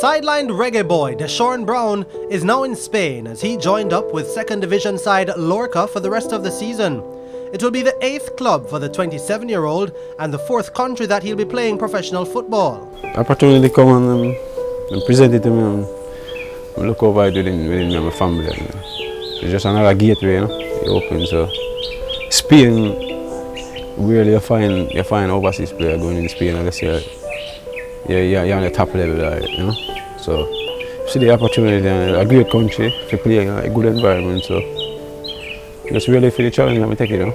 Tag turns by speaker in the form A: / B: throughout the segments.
A: sidelined reggae boy Deshaun Brown is now in Spain as he joined up with second division side Lorca for the rest of the season. It will be the 8th club for the 27-year-old and the 4th country that he'll be playing professional football.
B: Opportunity come and present it to me and I look over it within my family. It's just another gateway, you know, it opens. So Spain, really you find overseas player going in Spain unless you're on the top level, you know. So see the opportunity and a great country to play in a good environment. So just really for the challenge, let me take it, you know.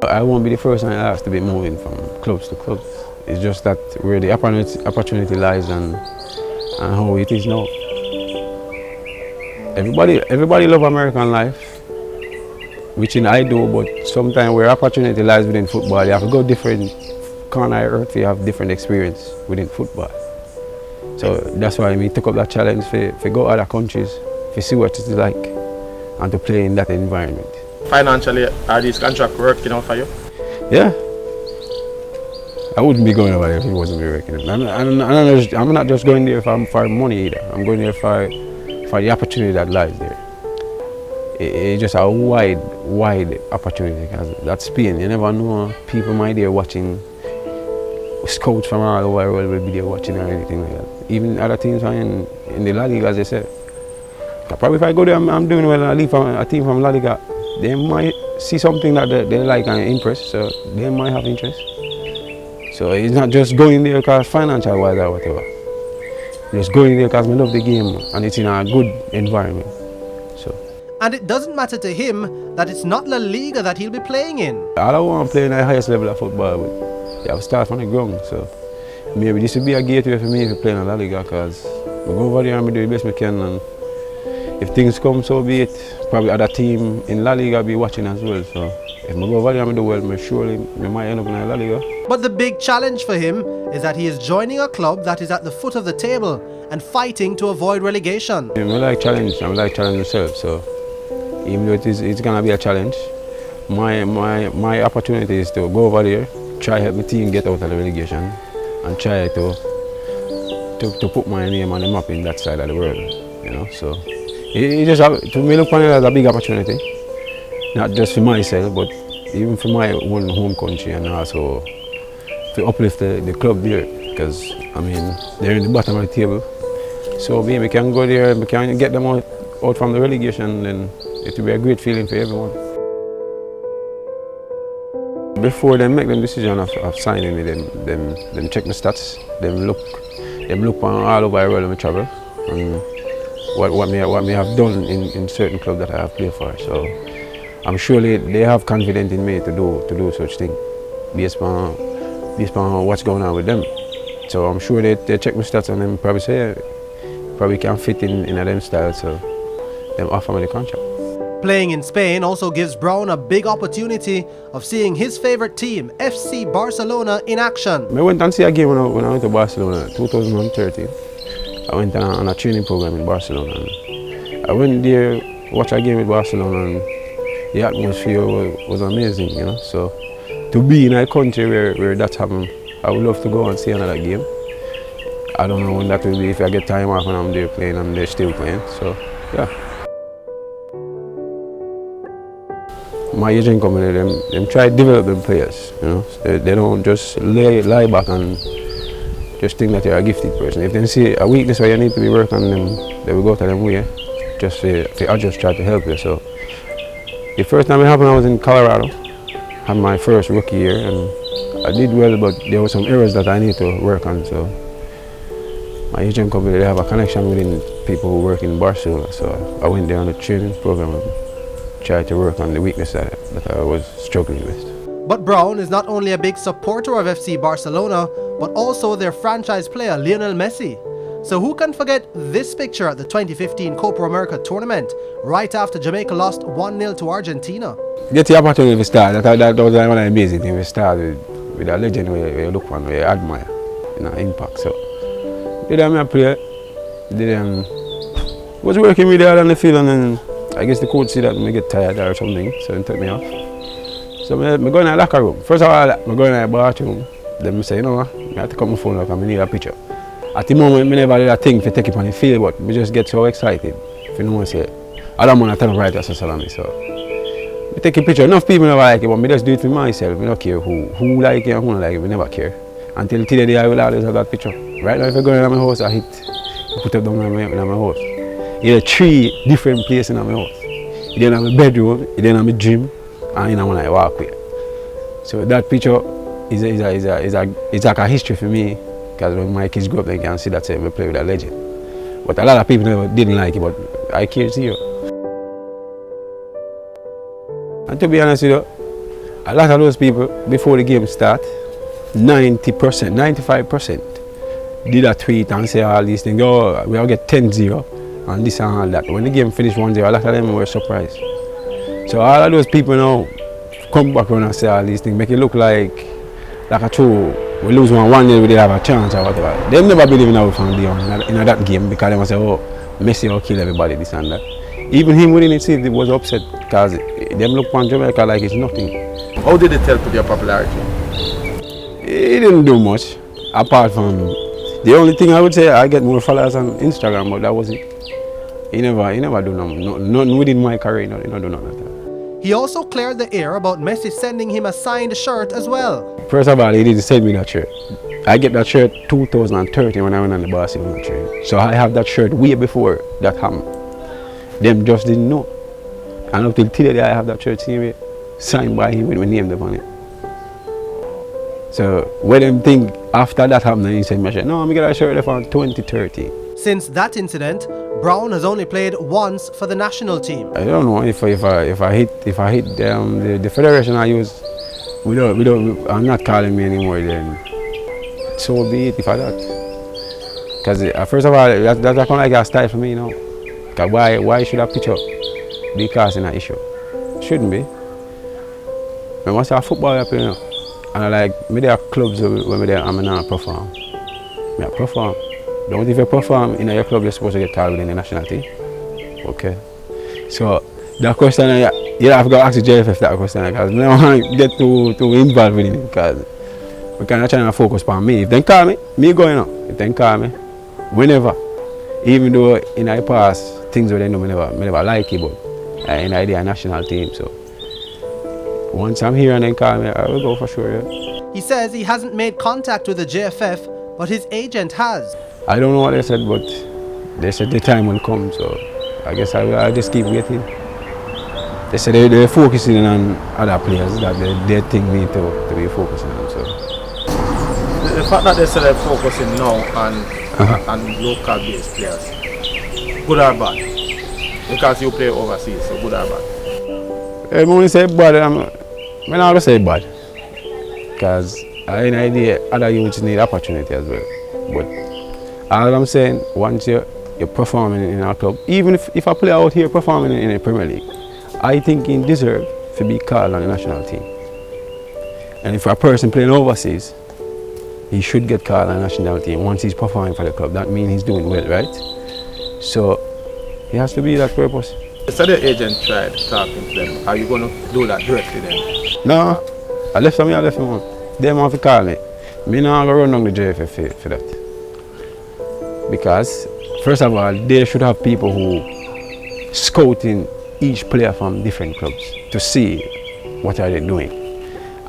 B: I won't be the first and the last to be moving from clubs to clubs. It's just that where the opportunity lies and how it is now. Everybody love American life, which I do, but sometimes where opportunity lies within football, you have to go different corner of earth, you have different experience within football. So that's why I took up that challenge to go other countries, to see what it's like and to play in that environment.
C: Financially, are these contracts working out for you?
B: Yeah. I wouldn't be going over there if it wasn't working. I'm not just going there for money either. I'm going there for the opportunity that lies there. It's just a wide opportunity because that's Spain. You never know, people might be there watching, scouts from all over the world will be there watching or anything like that. Even other teams in the La Liga, as they said. Probably if I go there, I'm doing well and I leave a team from La Liga, they might see something that they like and impress, so they might have interest. So it's not just going there because financial wise or whatever. Just going there because I love the game and it's in a good environment.
A: And it doesn't matter to him that it's not La Liga that he'll be playing in.
B: I don't want to play in the highest level of football, but you have to start from the ground. So maybe this would be a gateway for me to play in La Liga because we go over there and we do the best we can. And if things come, so be it. Probably other team in La Liga be watching as well. So if we go over there and do well, surely we might end up in La Liga.
A: But the big challenge for him is that he is joining a club that is at the foot of the table and fighting to avoid relegation.
B: I like challenge. I like challenge myself. So even though it's gonna be a challenge, my opportunity is to go over there, try help my team get out of the relegation, and try to put my name on the map in that side of the world. You know, so it just to me look upon it as a big opportunity, not just for myself, but even for my own home country and also to uplift the club there. Because I mean they're in the bottom of the table, so we can go there, we can get them out from the relegation, then it will be a great feeling for everyone. Before they make the decision of signing me, them check my stats, them look on all over the world when I travel, and what me have done in certain clubs that I have played for. So I'm sure they have confidence in me to do such thing, based on what's going on with them. So I'm sure they check my stats and then probably say, probably can fit in them style, so them offer me the contract.
A: Playing in Spain also gives Brown a big opportunity of seeing his favorite team, FC Barcelona, in action.
B: I went and see a game when I went to Barcelona, 2013. I went on a training program in Barcelona. And I went there, watch a game with Barcelona, and the atmosphere was amazing, you know. So to be in a country where that's happened, I would love to go and see another game. I don't know when that will be, if I get time off when I'm there playing and they're still playing, so yeah. My agent company, them try to develop them players, you know. They don't just lie back and just think that you're a gifted person. If they see a weakness where you need to be working on them, they will go to them way. I just try to help you. So the first time it happened, I was in Colorado, had my first rookie year, and I did well, but there were some areas that I need to work on. So my agent company, they have a connection within people who work in Barcelona. So I went there on a training program and tried to work on the weakness that I was struggling with.
A: But Brown is not only a big supporter of FC Barcelona, but also their franchise player Lionel Messi. So who can forget this picture at the 2015 Copa America tournament, right after Jamaica lost 1-0 to Argentina?
B: Get the opportunity to start. That was one of the amazing things. We start with a legend where you look on, where you admire, you know, impact. So did I play? Was working really hard on the field, and then I guess the coach see that I get tired or something, so he took me off. So I go in the locker room. First of all, I go in the bathroom, Them say, you know what, I have to cut my phone up and I need a picture. At the moment, I never did a thing to take it on the field, but we just get so excited. If you know what I say, I don't want to tell them right as a salami, so. I take a picture, enough people never like it, but I just do it for myself. I don't care who like it and who don't like it, we never care. Until today, I will always have that picture. Right now, if I go in my house, I put it down in my house. You have 3 different places in my house. You have my bedroom, you have my gym, and you have when I walk with. So that picture is like a history for me, because when my kids grow up, they can see that we play with a legend. But a lot of people didn't like it, but I care zero. And to be honest with you, a lot of those people, before the game start, 90%, 95% did a tweet and say all these things, oh, we'll get 10-0 and this and all that. When the game finished 1-0, a lot of them were surprised. So all of those people now come back around and say all these things, make it look like a true, we lose 1-0, we did have a chance or whatever. They never believe in our family in that game because they must say, oh, Messi will kill everybody, this and that. Even him within it was upset because them look on Jamaica like it's nothing.
C: How did it help with your popularity?
B: He didn't do much, apart from the only thing I would say, I get more followers on Instagram, but that was it. He never do nothing within my career, he don't do nothing like that.
A: He also cleared the air about Messi sending him a signed shirt as well.
B: First of all, he didn't send me that shirt. I get that shirt 2013 when I went on the Barcelona train. So I have that shirt way before that happened. Them just didn't know. And up till today I have that shirt signed by him with my name on it. So when them think after that happened, he said, no, I'm get a shirt from 2013.
A: Since that incident, Brown has only played once for the national team.
B: I don't know if I hit the federation I use, I'm not calling me anymore. Then so be it if I that. Because first of all, that's kind of like a style for me, you know. Cause why should a picture be causing an issue? Shouldn't be. I must have football up, you know. And I like, me there are clubs where I'm not perform. I perform. Don't if you perform in your club, you're supposed to get called within the national team. Okay. So that question, you have to ask the JFF that question because I don't want to get too involved with it because we cannot try to focus on me. If they call me going on. If they call me, whenever. Even though in the past, things where they know I never like it, but in the national team. So once I'm here and they call me, I will go for sure. Yeah.
A: He says he hasn't made contact with the JFF, but his agent has.
B: I don't know what they said, but they said the time will come, so I guess I'll just keep waiting. They said they're focusing on other players that they think need to be focusing on. So
C: The fact that they said they're focusing now on local-based players, good or bad? Because you play overseas, so good or bad?
B: When you say bad, I'm not going to say bad. Because I have an idea other youths need opportunity as well. But all I'm saying, once you're performing in our club, even if a player out here performing in the Premier League, I think he deserves to be called on the national team. And if a person playing overseas, he should get called on the national team once he's performing for the club. That means he's doing well, right? So he has to be that purpose.
C: So the agent tried talking to them. Are you going to do that directly then?
B: No, I left him on. They have to call me. Me not going to run down the JFF for that. Because, first of all, they should have people who scouting each player from different clubs to see what are they doing.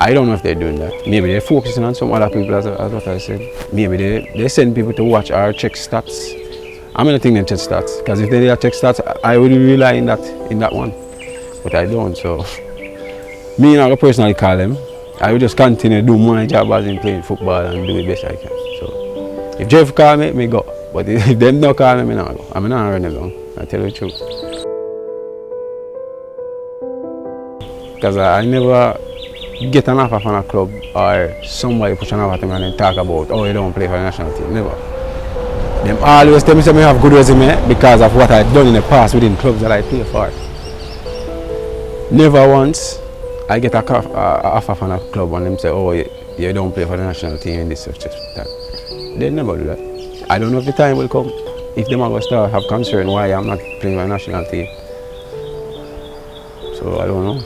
B: I don't know if they're doing that. Maybe they're focusing on some other people, as what I said. Maybe they send people to watch or check stats. I'm going to think they check stats, because if they check stats, I would rely in that one. But I don't, so me not going to personally call them. I will just continue to do my job as in playing football and do the best I can. So if Jeff call me go. But if them don't call me, I not go. I'm not running down, I tell you the truth. Because I never get an offer from a club or somebody push an offer to me and then talk about, oh, you don't play for the national team. Never. Them always tell me I have good resume because of what I've done in the past within clubs that I play for. Never once I get an offer from a club and them say, oh, you don't play for the national team in this such that. They never do that. I don't know if the time will come. If them are going to start have concern why I'm not playing for the national team. So I don't know.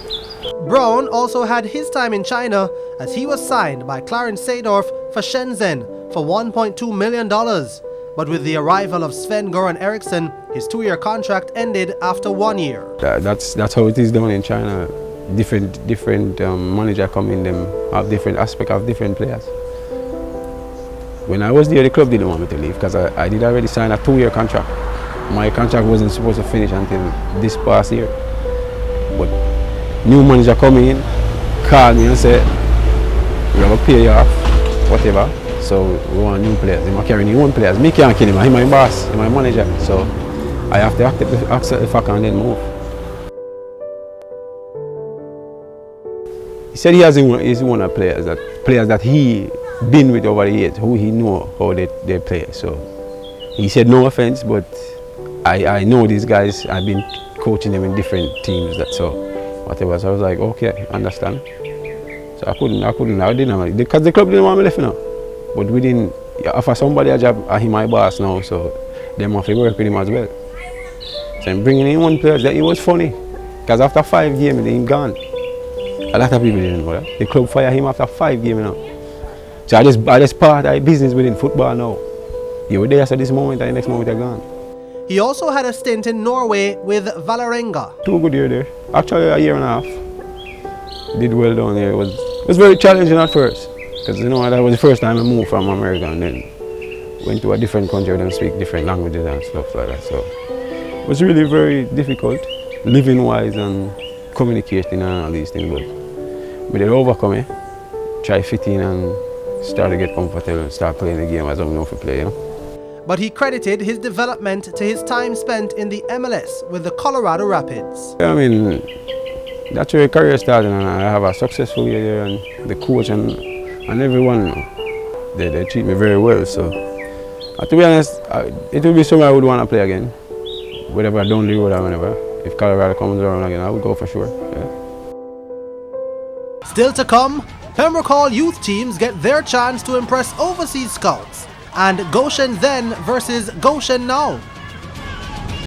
A: Brown also had his time in China as he was signed by Clarence Seedorf for Shenzhen for $1.2 million. But with the arrival of Sven-Goran Eriksson, his 2-year contract ended after 1 year.
B: That's how it is down in China. Different manager come in, them have different aspect of different players. When I was there, the club didn't want me to leave because I did already sign a 2-year contract. My contract wasn't supposed to finish until this past year. But new manager come in, call me and say, we have to pay you off, whatever. So we want new players. They carry new players. Me can't kill him. He's my boss, he's my manager. So I have to accept the fact and then move. He said he's one of players that he been with over the years, who he know how they play. So he said no offense, but I know these guys. I've been coaching them in different teams. So whatever. So I was like, okay, I understand. So I didn't, because the club didn't want me left now. But we didn't offer somebody a job, and he my boss now, so them have to work with him as well. So I'm bringing in one player. It was funny, because after 5 games, he gone. A lot of people didn't know that. The club fired him after 5 games now. So I just part of business within football now. You were there at this moment, and the next moment they're gone.
A: He also had a stint in Norway with Vålerenga.
B: 2 good years there. Actually, a year and a half. Did well down there. It was very challenging at first. Because that was the first time I moved from America and then went to a different country and speak different languages and stuff like that. So it was really very difficult, living wise and communicating and all these things. But we did overcome it, try fit in and start to get comfortable and start playing the game as I know if we play,
A: But he credited his development to his time spent in the MLS with the Colorado Rapids.
B: I mean, that's where your career started, and I have a successful year there, and the coach and everyone, they treat me very well. So, to be honest, it would be somewhere I would want to play again. Whatever I don't do or whenever. If Colorado comes around again, I would go for sure. Yeah.
A: Still to come, Pembroke Hall youth teams get their chance to impress overseas scouts. And Goshen then versus Goshen now.